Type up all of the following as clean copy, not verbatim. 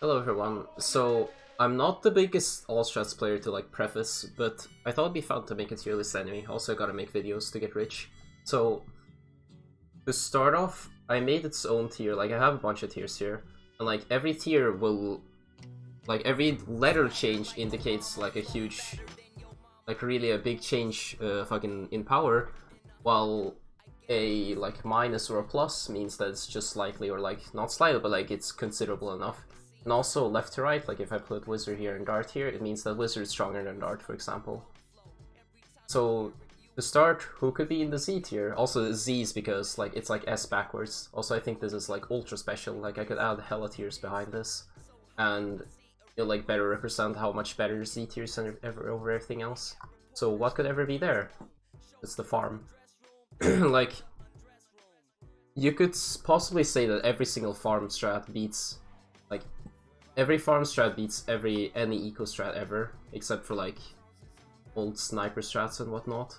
Hello everyone. So I'm not the biggest all strats player to like preface, but I thought it'd be fun to make a tier list anyway. Also, I gotta make videos to get rich. So to start off, I made its own tier. Like I have a bunch of tiers here, and like every tier will, like every letter change indicates like a huge, like really a big change, fucking in power, while a like minus or a plus means that it's just slightly, or like not slightly, but like it's considerable enough. And also left to right, like if I put wizard here and dart here, it means that wizard is stronger than dart, for example. So to start, who could be in the Z tier? Also Z's because like it's like S backwards. Also I think this is like ultra special. Like I could add hella tiers behind this, and it'll like better represent how much better Z tiers are over everything else. So what could ever be there? It's the farm. Like, you could possibly say that every single farm strat beats, like, every farm strat beats any eco strat ever, except for like old sniper strats and whatnot.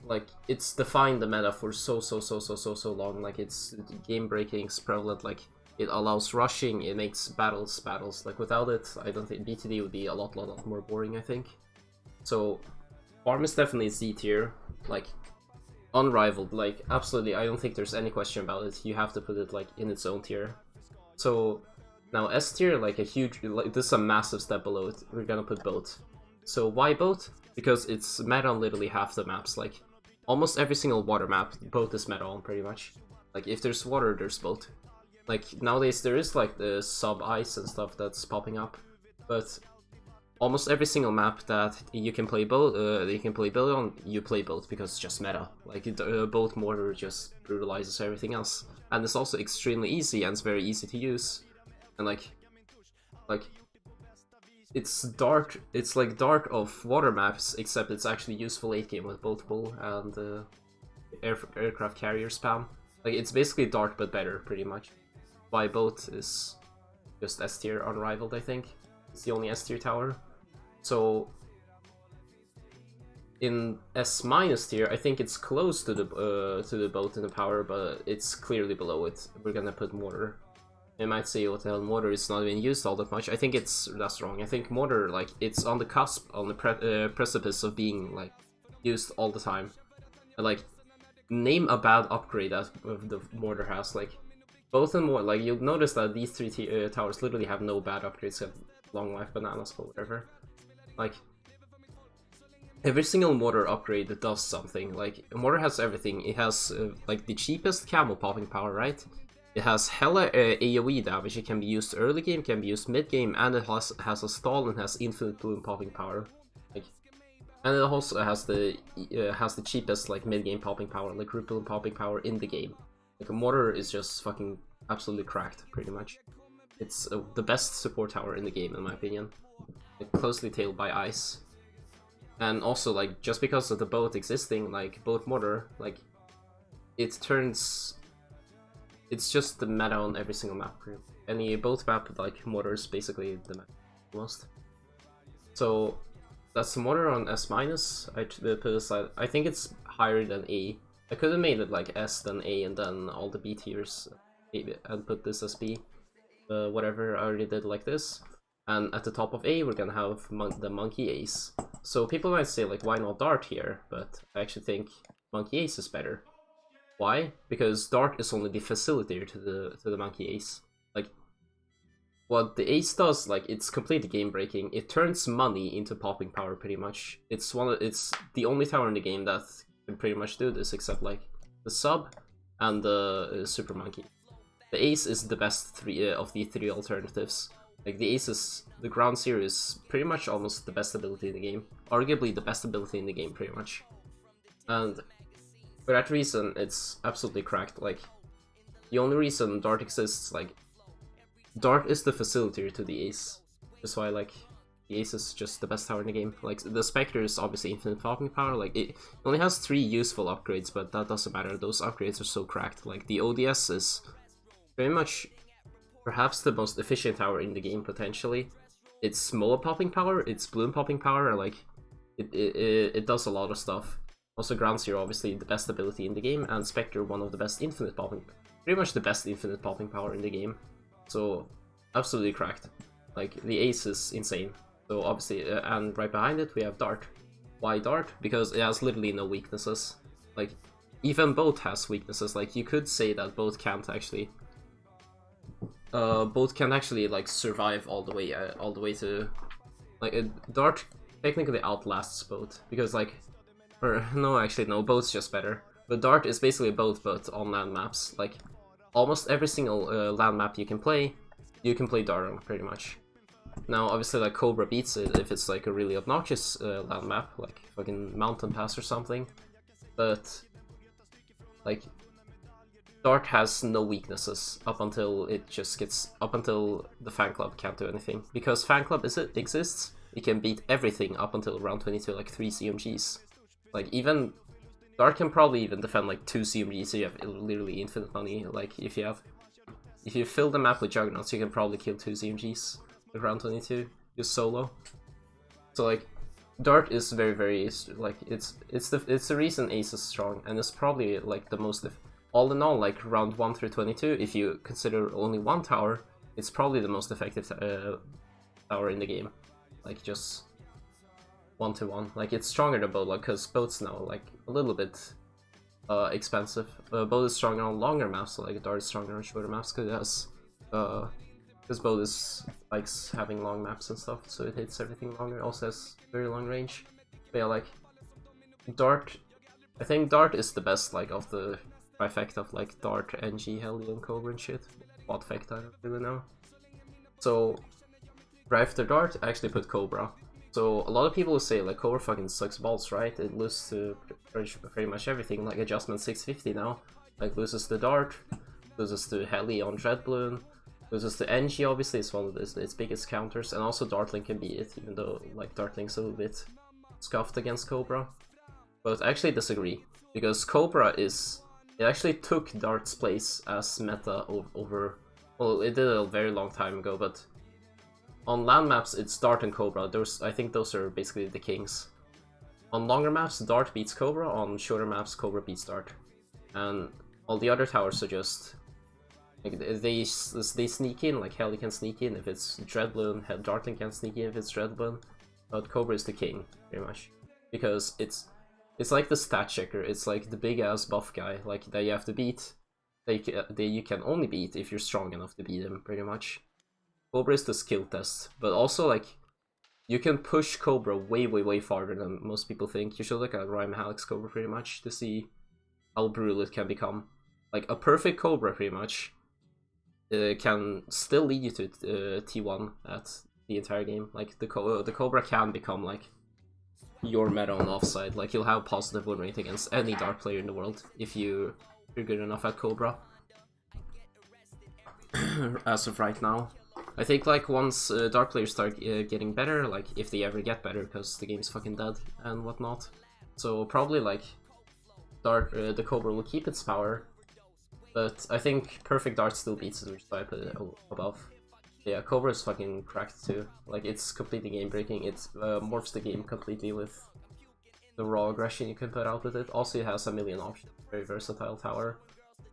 Like it's defined the meta for so long. Like it's game breaking, it's prevalent. Like it allows rushing, it makes battles. Like without it, I don't think BTD would be a lot more boring, I think. So farm is definitely Z tier, like unrivaled, like absolutely. I don't think there's any question about it. You have to put it like in its own tier. So now S tier, like a huge, like this is a massive step below it. We're gonna put boat. So why boat? Because it's meta on literally half the maps. Like almost every single water map, boat is meta on pretty much. Like if there's water, there's boat. Like nowadays there is like the sub ice and stuff that's popping up, but almost every single map that you can play boat, on, you play boat because it's just meta. Like boat mortar just brutalizes everything else, and it's also extremely easy and it's very easy to use, and like it's dark. It's like dark of water maps, except it's actually useful late game with boat bull and aircraft carrier spam. Like it's basically dark but better, pretty much. Why boat is just S tier, unrivaled. I think it's the only S tier tower. So in S minus tier, I think it's close to the boat in the power, but it's clearly below it. We're gonna put mortar. You might say, what the hell, mortar is not even used all that much. I think that's wrong. I think mortar, like, it's on the cusp, on the precipice of being like used all the time. And, like, name a bad upgrade that the mortar has. Like both and more, like you'll notice that these three towers literally have no bad upgrades, have long life bananas, but whatever. Like every single mortar upgrade that does something. Like mortar has everything. It has like the cheapest camo popping power, right? It has hella AoE damage. It can be used early game, can be used mid game, and it has a stall and has infinite bloom popping power. Like, and it also has the cheapest like mid game popping power, like root bloom popping power in the game. Like a mortar is just fucking absolutely cracked, pretty much. It's the best support tower in the game, in my opinion. Like, closely tailed by ice. And also, like, just because of the boat existing, like boat mortar, like it turns, it's just the meta on every single map. Any boat map, like mortar is basically the meta most. So that's the mortar on S minus. I put aside. I think it's higher than A. I could have made it like S then A and then all the B tiers and put this as B. Whatever, I already did like this. And at the top of A, we're gonna have the monkey ace. So people might say, like, why not dart here? But I actually think monkey ace is better. Why? Because dart is only the facilitator to the monkey ace. Like, what the ace does, like, it's completely game breaking. It turns money into popping power, pretty much. It's the only tower in the game that can pretty much do this, except like the sub and the super monkey. The ace is the best of the three alternatives. Like the ace is, the ground zero is pretty much almost the best ability in the game. Arguably the best ability in the game, pretty much. And for that reason, it's absolutely cracked. Like, the only reason dart exists, like, dart is the facilitator to the ace. That's why, like, the ace is just the best tower in the game. Like, the spectre is obviously infinite popping power. Like, it only has 3 useful upgrades, but that doesn't matter. Those upgrades are so cracked. Like, the ODS is very much perhaps the most efficient tower in the game, potentially. It's Moa popping power, it's Bloom popping power, like, it does a lot of stuff. Also Ground Zero, obviously the best ability in the game, and Spectre, one of the best infinite popping, pretty much the best infinite popping power in the game. So absolutely cracked. Like, the ace is insane. So obviously, and right behind it we have Dart. Why Dart? Because it has literally no weaknesses. Like, even both has weaknesses. Like, you could say that both can't actually like survive all the way to like Dart technically outlasts both because like, or no, actually no, both's just better. But Dart is basically both, but on land maps. Like, almost every single land map you can play Dart on pretty much. Now, obviously, like, Cobra beats it if it's like a really obnoxious land map, like fucking Mountain Pass or something. But like, Dart has no weaknesses up until the fan club can't do anything. Because fan club exists, it can beat everything up until round 22, like 3 CMGs. Like, even Dart can probably even defend like 2 CMGs, so you have literally infinite money. Like, if you fill the map with Juggernauts, you can probably kill 2 CMGs with round 22, just solo. So like, Dart is very like, it's the reason Ace is strong, and it's probably like the most. All in all, like round 1 through 22, if you consider only one tower, it's probably the most effective tower in the game. Like, just 1-to-1. Like, it's stronger than both, like, because both's now like a little bit expensive. Both is stronger on longer maps, so like Dart is stronger on shorter maps because both is likes having long maps and stuff, so it hits everything longer. Also has very long range. But yeah, like, Dart, I think Dart is the best, like, of the trifecta of like Dart, NG, Heli, and Cobra and shit. What effect, I don't really know. So right after Dart, I actually put Cobra. So a lot of people will say like Cobra fucking sucks balls, right? It loses to pretty much everything, like adjustment 650 now. Like, loses to Dart, loses to Heli on Bloon, loses to NG, obviously it's one of its biggest counters, and also Dartling can beat it, even though like Dartling's a little bit scuffed against Cobra. But I actually disagree, because Cobra is, it actually took Dart's place as meta over, well, it did a very long time ago, but on land maps it's Dart and Cobra. I think those are basically the kings. On longer maps, Dart beats Cobra, on shorter maps, Cobra beats Dart. And all the other towers are just, like, they sneak in, like Heli can sneak in if it's Bloon, Dartling can sneak in if it's Bloon, but Cobra is the king, pretty much. Because it's like the stat checker. It's like the big ass buff guy, like, that you have to beat. That you can only beat if you're strong enough to beat him, pretty much. Cobra is the skill test, but also like, you can push Cobra way farther than most people think. You should look at mehalic's Cobra pretty much to see how brutal it can become. Like, a perfect Cobra pretty much can still lead you to T1 at the entire game. Like, the Cobra can become like your meta on offside. Like, you'll have positive win rate against any Dart player in the world if you're good enough at Cobra. As of right now, I think like once Dart players start getting better, like if they ever get better, because the game's fucking dead and whatnot, so probably like Dart, the Cobra will keep its power, but I think perfect Dart still beats it, which is why I put it above. Yeah, Cobra is fucking cracked too. Like, it's completely game breaking. It morphs the game completely with the raw aggression you can put out with it. Also, it has a million options. Very versatile tower.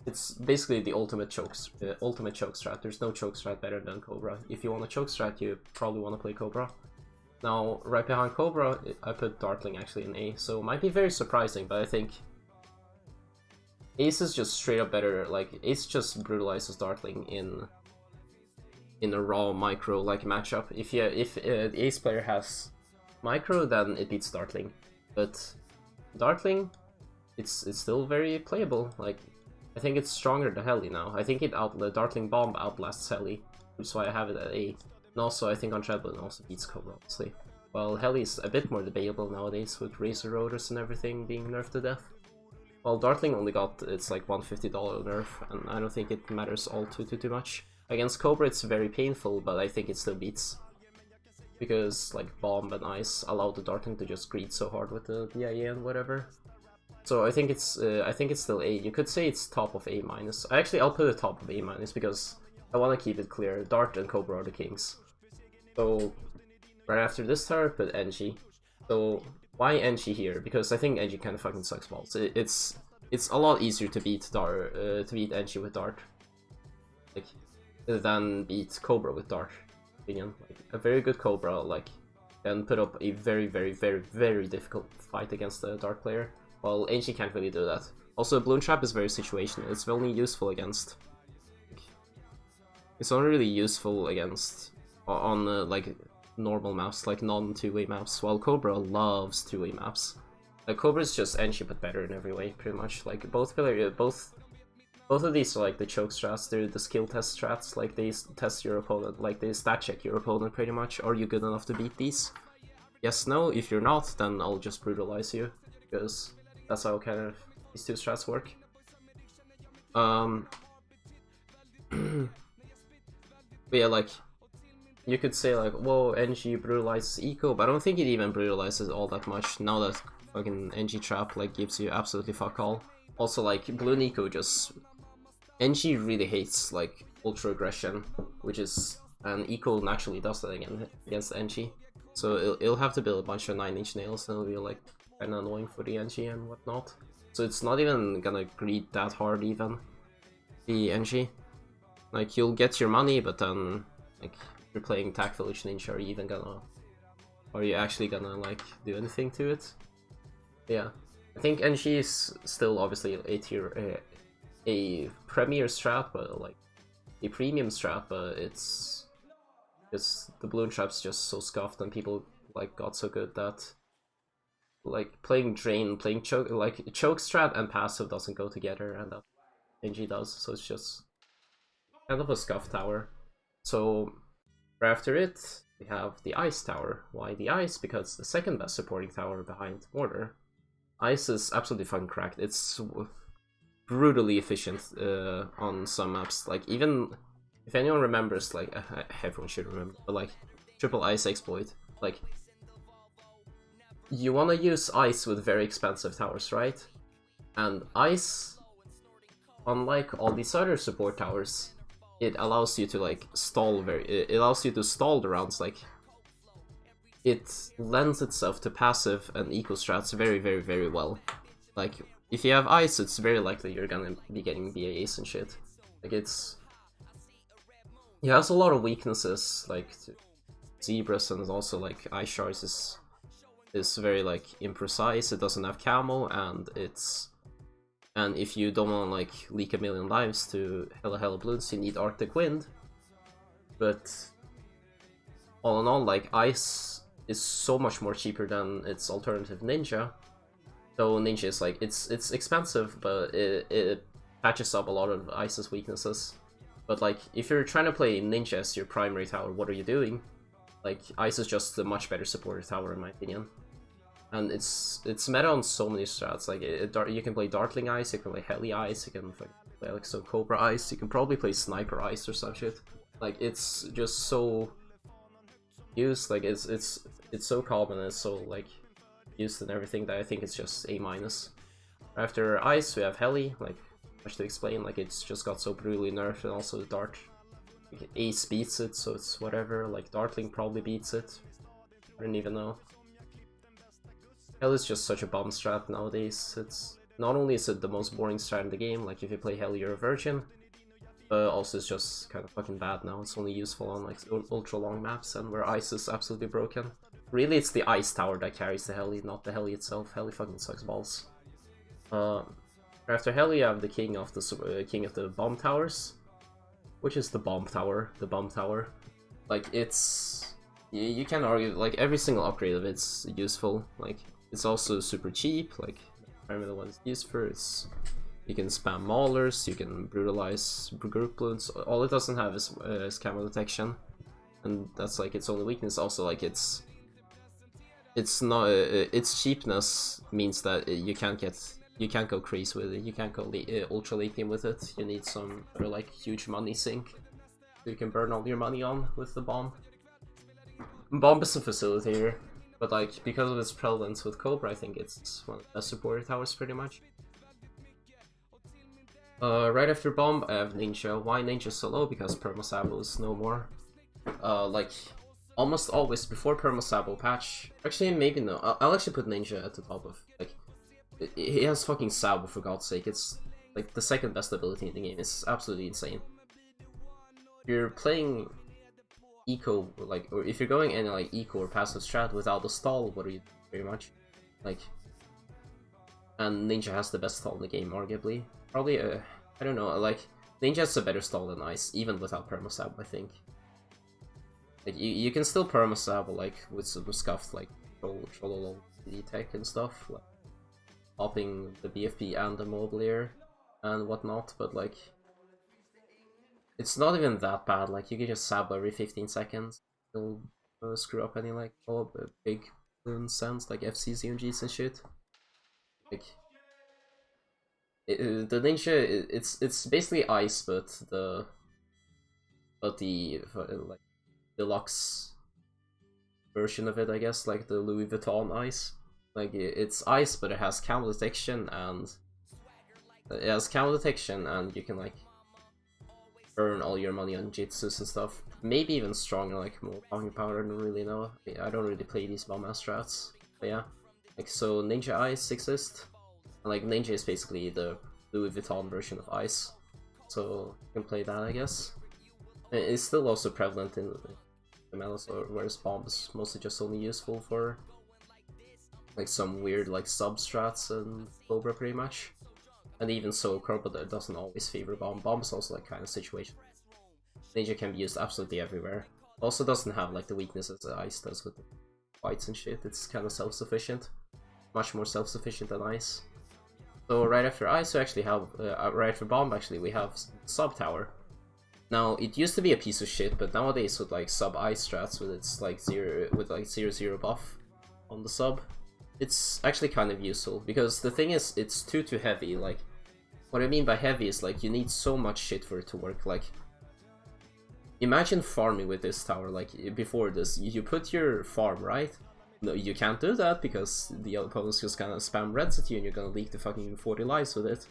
It's basically the ultimate choke strat. There's no choke strat better than Cobra. If you want a choke strat, you probably want to play Cobra. Now, right behind Cobra, I put Dartling actually in A. So it might be very surprising, but I think Ace is just straight up better. Like, Ace just brutalizes Dartling in a raw micro like matchup. If the Ace player has micro, then it beats Dartling. But Dartling, it's still very playable. Like, I think it's stronger than Heli now. I think Dartling Bomb outlasts Heli, which is why I have it at A. And also, I think on Treadmill also beats Cobra, obviously. While Heli's a bit more debatable nowadays, with Razor Rotors and everything being nerfed to death. While Dartling only got its like $150 nerf, and I don't think it matters all too much. Against Cobra it's very painful, but I think it still beats. Because like Bomb and Ice allow the Dartling to just greed so hard with the DIA and whatever. So I think it's still A. You could say it's top of A-. I'll put it top of A- because I want to keep it clear. Dart and Cobra are the kings. So right after this tower, put NG. So why NG here? Because I think NG kind of fucking sucks balls. It's a lot easier to beat NG with Dart. Like, than beat Cobra with Dart. Opinion. Like, a very good Cobra, like, can put up a very, very, very, very difficult fight against the Dart player, while NG can't really do that. Also, Bloon Trap is very situational. It's only useful against. It's only really useful against on like normal maps, like non-two-way maps. While Cobra loves two-way maps. Like Cobra's just NG but better in every way, pretty much. Like both of these are like the choke strats. They're the skill test strats. Like they test your opponent, like they stat check your opponent pretty much. Are you good enough to beat these? Yes, no. If you're not, then I'll just brutalize you, because that's how kind of these two strats work. But yeah, like, you could say like, whoa, NG brutalizes eco, but I don't think it even brutalizes all that much, now that fucking NG trap like gives you absolutely fuck all. Also, like, Bloon eco just... NG really hates like ultra aggression, which is... and eco naturally does that again against NG. So it'll have to build a bunch of 9-inch nails, and it'll be like kinda annoying for the NG and whatnot. So it's not even gonna greed that hard even, the NG. Like, you'll get your money, but then, like, if you're playing Tac Village Ninja, are you actually gonna, like, do anything to it? Yeah. I think NG is still obviously a premier strat, but, like, a premium strat, but it's just, the Bloon Trap's just so scuffed, and people, like, got so good that, like, playing Drain, playing Choke, like, Choke strat and passive doesn't go together, and that NG does, so it's just kind of a scuff tower. So after it, we have the Ice Tower. Why the Ice? Because it's the second best supporting tower behind Mortar. Ice is absolutely fucking cracked. It's brutally efficient on some maps. Like, even if anyone remembers, like, everyone should remember, but like triple Ice exploit. Like, you want to use Ice with very expensive towers, right? And Ice, unlike all these other support towers, it allows you to like stall it allows you to stall the rounds. Like, it lends itself to passive and eco strats very, very, very well. Like, if you have Ice, it's very likely you're gonna be getting BAs and shit. Like, it has a lot of weaknesses, like Zebras, and also like Ice Shards is very like imprecise. It doesn't have camo, and if you don't want to like leak a million lives to hella Bloons, you need Arctic Wind. But all in all, like, Ice is so much more cheaper than its alternative Ninja. Though Ninja is like, it's expensive, but it patches up a lot of Ice's weaknesses. But like, if you're trying to play Ninja as your primary tower, what are you doing? Like, Ice is just a much better supported tower in my opinion. And it's meta on so many strats. Like, you can play Dartling Ice, you can play Heli Ice, you can play like some Cobra Ice, you can probably play Sniper Ice or some shit. Like, it's just so used. Like, it's so common and it's so like used and everything that I think it's just A-. After Ice, we have Heli. Like, much to explain. Like, it's just got so brutally nerfed, and also Dart. Like, Ace beats it, so it's whatever. Like, Dartling probably beats it. I don't even know. Hell is just such a bomb strat nowadays. It's not only is it the most boring strat in the game, like if you play Hell you're a virgin, but also it's just kind of fucking bad now. It's only useful on like ultra long maps and where Ice is absolutely broken. Really, it's the Ice Tower that carries the Heli, not the Heli itself. Heli fucking sucks balls. After Heli, you have the king of the bomb towers, which is the bomb tower. The bomb tower, like, it's, you can argue like every single upgrade of it's useful. Like, it's also super cheap. Like, primarily what it's used for is you can spam maulers, you can brutalize group Bloons. All it doesn't have is camo detection, and that's like its only weakness. Also, like, its cheapness means that you can't go crazy with it. You can't go ultra late game with it. You need some like huge money sink so you can burn all your money on with the bomb. Bomb is a facilitator, but like, because of its prevalence with Cobra, I think it's one of the best supported towers pretty much. Right after Bomb, I have Ninja. Why Ninja so low? Because Permasabo is no more. Like, almost always before Permasabo patch. Actually, maybe no. I'll actually put Ninja at the top of, like, he has fucking Sabo, for God's sake. It's like the second best ability in the game. It's absolutely insane. if you're playing eco, like, or if you're going in like eco or passive strat without a stall, what are you doing, pretty much? Like, and Ninja has the best stall in the game, arguably. Probably, I don't know, like, Ninja has a better stall than Ice, even without permasab, I think. Like, you can still permasab, like, with some scuffed, like, Trollolol tech and stuff, like, popping the BFP and the Mobilier and whatnot, but, like, it's not even that bad. Like, you can just sab every 15 seconds. It'll screw up any, like, big Bloons sense, like FCs, UNGs and shit. Like, the Ninja, it's basically Ice, but the like deluxe version of it, I guess, like the Louis Vuitton Ice. Like, it's Ice, but it has counter detection, and you can like earn all your money on jitsus and stuff. Maybe even stronger, like more power. I don't really know. I don't really play these bomb ass strats. But yeah, like, so Ninja Ice exists, and like Ninja is basically the Louis Vuitton version of Ice. So you can play that, I guess. It's still also prevalent in the metas, whereas bomb is mostly just only useful for like some weird like sub strats and Cobra, pretty much. And even so, Cobra doesn't always favor bomb. Bomb is also like kind of situation. Ninja can be used absolutely everywhere. Also doesn't have like the weaknesses that Ice does with the fights and shit. It's kind of self-sufficient, much more self-sufficient than Ice. So right after Ice, we actually have right after bomb. Actually, we have sub tower. Now, it used to be a piece of shit, but nowadays with like sub Ice strats with its like 0/0 buff on the sub, it's actually kind of useful, because the thing is, it's too heavy. Like, what I mean by heavy is like you need so much shit for it to work. Like, imagine farming with this tower. Like, before this, you put your farm, right? No, you can't do that because the opponent's just gonna spam reds at you and you're gonna leak the fucking 40 lives with it.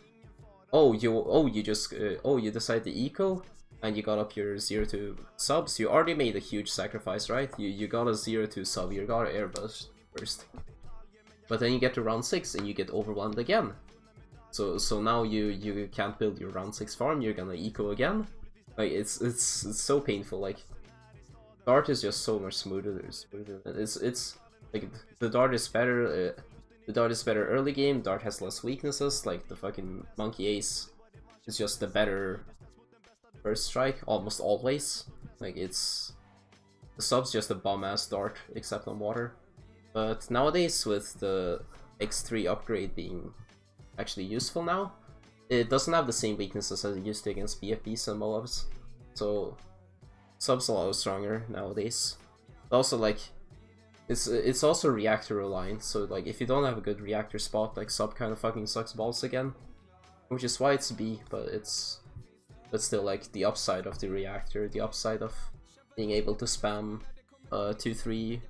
You decide the eco and you got up your 0/2 subs. You already made a huge sacrifice, right? You got a 0/2 sub, you got an airburst first. But then you get to round 6 and you get overwhelmed again. So now you can't build your round 6 farm, you're gonna eco again. Like, it's so painful. Like, Dart is just so much smoother. It's like, the Dart is better. The Dart is better early game. Dart has less weaknesses. Like, the fucking Monkey Ace is just the better first strike almost always. Like, the sub's just a bomb ass Dart except on water. But nowadays, with the X3 upgrade being actually useful now, it doesn't have the same weaknesses as it used to against BFBs and Moabs. So sub's a lot stronger nowadays. Also, like, it's also reactor reliant, so like, if you don't have a good reactor spot, like, sub kind of fucking sucks balls again. Which is why it's B, but still, like, the upside of the reactor, the upside of being able to spam 2-3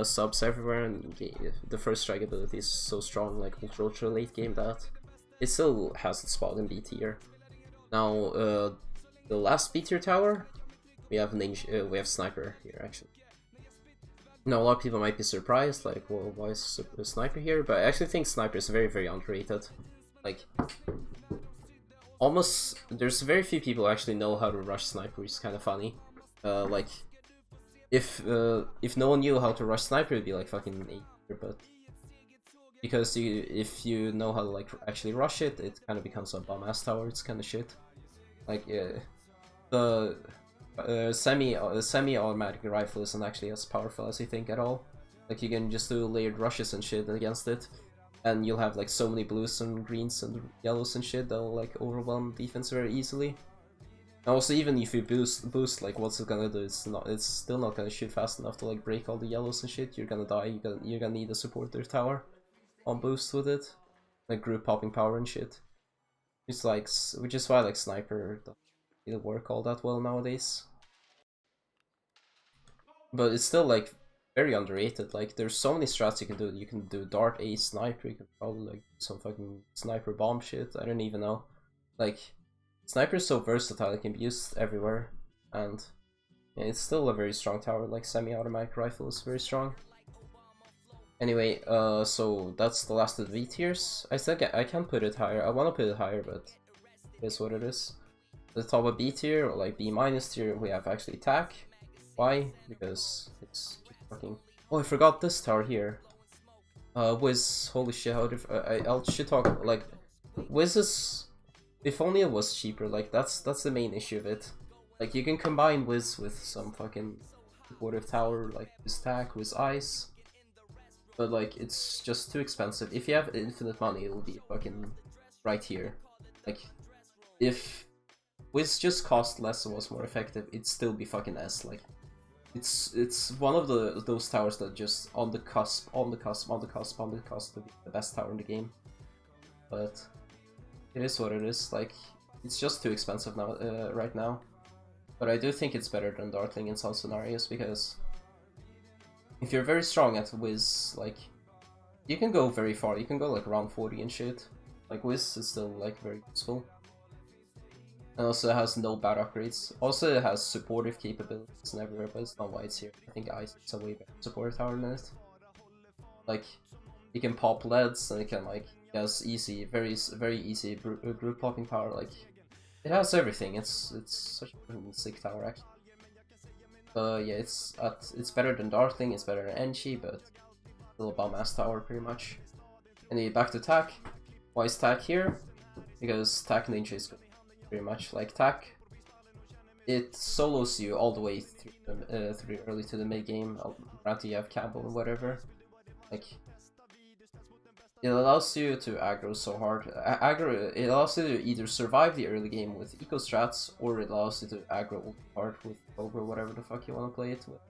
subs everywhere, and the first strike ability is so strong, like ultra late game, that it still has its spot in B tier. Now, the last B tier tower, we have we have Sniper here, actually. Now, a lot of people might be surprised, like, well, why is Sniper here? But I actually think Sniper is very underrated. Like, there's very few people who actually know how to rush Sniper, which is kind of funny. Like, if no one knew how to rush Sniper, it'd be like fucking 8, but because if you know how to like actually rush it, it kind of becomes a bomb ass tower. It's kind of shit. Like, the semi-automatic rifle isn't actually as powerful as you think at all. Like, you can just do layered rushes and shit against it, and you'll have like so many blues and greens and yellows and shit that'll like overwhelm defense very easily. And also, even if you boost, like, what's it gonna do? It's still not gonna shoot fast enough to like break all the yellows and shit. You're gonna die. You're gonna need a supporter tower on boost with it, like group popping power and shit. Which is why like Sniper doesn't really work all that well nowadays. But it's still like very underrated. Like, there's so many strats you can do. You can do Dart Ace Sniper. You can probably like some fucking Sniper bomb shit. I don't even know. Like, Sniper is so versatile, it can be used everywhere, and yeah, it's still a very strong tower. Like, semi-automatic rifle is very strong. Anyway, so that's the last of the V tiers. I can put it higher. I want to put it higher, but it is what it is. the top of B tier, or like B minus tier, we have actually attack. Why? Because it's just fucking... Oh, I forgot this tower here. Wiz, holy shit, how did... I'll shit talk, like... Wiz is... If only it was cheaper, like, that's the main issue of it. Like, you can combine Wiz with some fucking supportive tower, like Wiz attack, Wiz ice. But, like, it's just too expensive. If you have infinite money, it'll be fucking right here. Like, if Wiz just cost less and was more effective, it'd still be fucking S. Like, it's one of those towers that just on the cusp to be the best tower in the game. But it is what it is. Like, it's just too expensive now, right now. But I do think it's better than Dartling in some scenarios, because if you're very strong at Wiz, like, you can go very far. You can go like around 40 and shit. Like, Wiz is still like very useful. And also it has no bad upgrades. Also it has supportive capabilities and everywhere, but it's not why it's here. I think Ice is a way better supportive tower than it. Like, you can pop leads, and it can, like, it has easy, very easy group popping power. Like, it has everything. It's such a sick tower actually. Yeah, it's better than Dartling, it's better than Enchi, but still a bum ass tower pretty much. And back to attack. Why is attack here? Because attack ninja is good. Pretty much like attack. It solos you all the way through early to the mid game. Granted, you have Campbell and whatever. Like, it allows you to aggro so hard. It allows you to either survive the early game with eco strats, or it allows you to aggro hard with Cobra, whatever the fuck you want to play it with.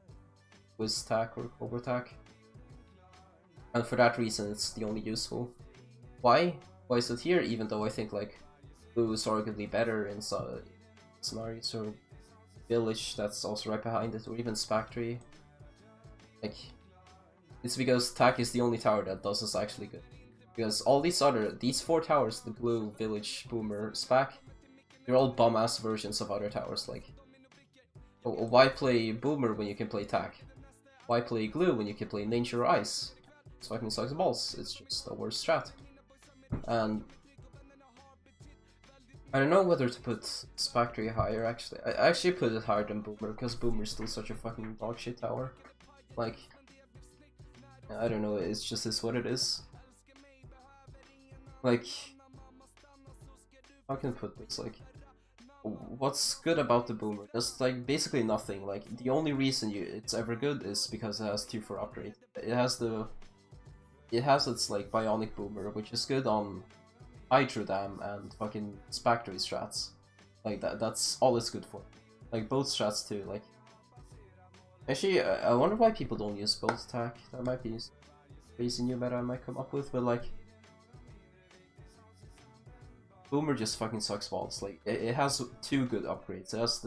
Wiz attack or Cobra attack. And for that reason, it's the only useful. Why? Why is it here? Even though I think, like, Blue is arguably better in some scenarios, or Village that's also right behind it, or even Spectre. Like, it's because attack is the only tower that does this actually good. Because all these four towers, the Glue, Village, Boomer, Spac, they're all bum-ass versions of other towers. Like, why play Boomer when you can play attack? Why play Glue when you can play Ninja or Ice? It's fucking sucks balls. It's just a worse strat. And I don't know whether to put Spectre higher, actually. I actually put it higher than Boomer, because Boomer is still such a fucking dogshit tower. Like, I don't know, it's just what it is. Like, how can I put this? Like, what's good about the Boomer? There's, like, basically nothing. Like, the only reason it's ever good is because it has 2-4 upgrade. It has its, like, Bionic Boomer, which is good on Hydro Dam and fucking Spectre strats. Like, that's all it's good for. Like, both strats too. Like, actually, I wonder why people don't use both attack. That might be crazy new meta I might come up with, but like, Boomer just fucking sucks balls. Like, it has 2 good upgrades. It has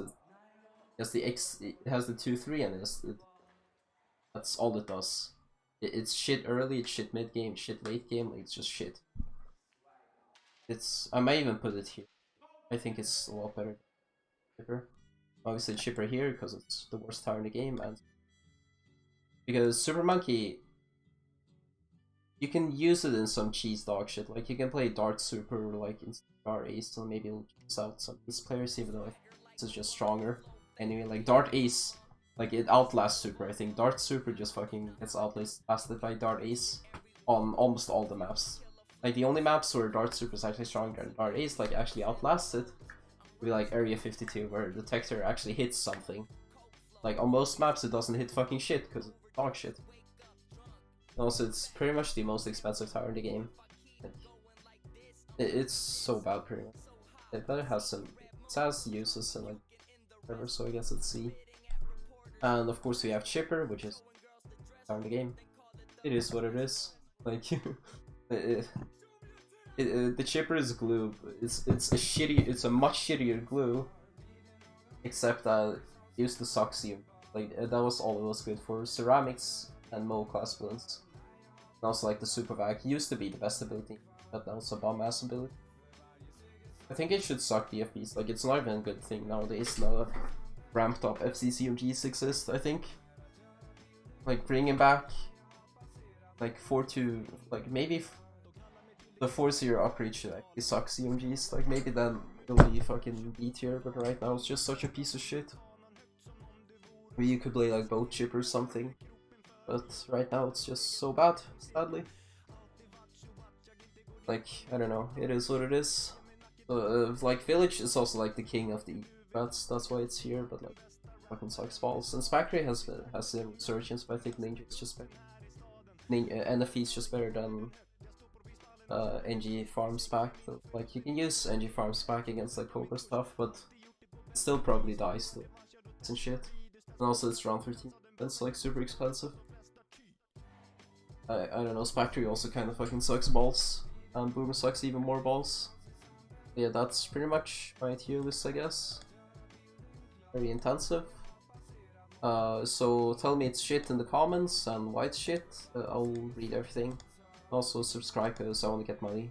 the 2-3, and that's all it does. It's shit early, it's shit mid game, shit late game. Like, it's just shit. I might even put it here. I think it's a lot better than Chipper. Obviously Chipper here because it's the worst tower in the game, and because Super Monkey, you can use it in some cheese dog shit. Like, you can play Dart Super, like in Dart Ace, and maybe it'll cheese out some Ace players, even though I think this is just stronger. Anyway, like Dart Ace, like, it outlasts Super. I think Dart Super just fucking gets outlasted by Dart Ace on almost all the maps. Like, the only maps where Dart Super is actually stronger than Dart Ace, like, actually outlasts it, would be like Area 52, where the Detector actually hits something. Like, on most maps it doesn't hit fucking shit, because it's dog shit. And also, it's pretty much the most expensive tower in the game. Like, it's so bad, pretty much. But it has uses and, like, whatever, so I guess it's C. And of course we have Chipper, which is tower in the game. It is what it is. Like, the Chipper is Glue. It's a much shittier Glue, except that it used to suck you. Like, that was all it was good for. Ceramics and Mo class Bloons. And also, like, the Super Vac used to be the best ability, but now it's a bomb ass ability. I think it should suck DFBs. Like, it's not even a good thing nowadays. Now that ramped up FCCMGs exist, I think. Like, bringing back like 4-2, like, maybe the 4-0 upgrade should actually suck CMGs. Like, maybe then really fucking B tier, but right now it's just such a piece of shit. Maybe you could play like boat chip or something, but right now it's just so bad, sadly. Like, I don't know, it is what it is. Like, Village is also like the king of the that's why it's here, but like, fucking sucks balls. And Spectre has a resurgence, but I think Ninja is just better. NFE is just better than NG farm spec. Like, you can use NG farm spec against like Cobra stuff, but it still probably dies to and shit. And also it's round 13, that's like super expensive. I don't know, Spectre also kind of fucking sucks balls, and Boomer sucks even more balls. Yeah, that's pretty much my tier list, I guess. Very intensive. So tell me it's shit in the comments and why it's shit. I'll read everything. Also subscribe because I want to get money.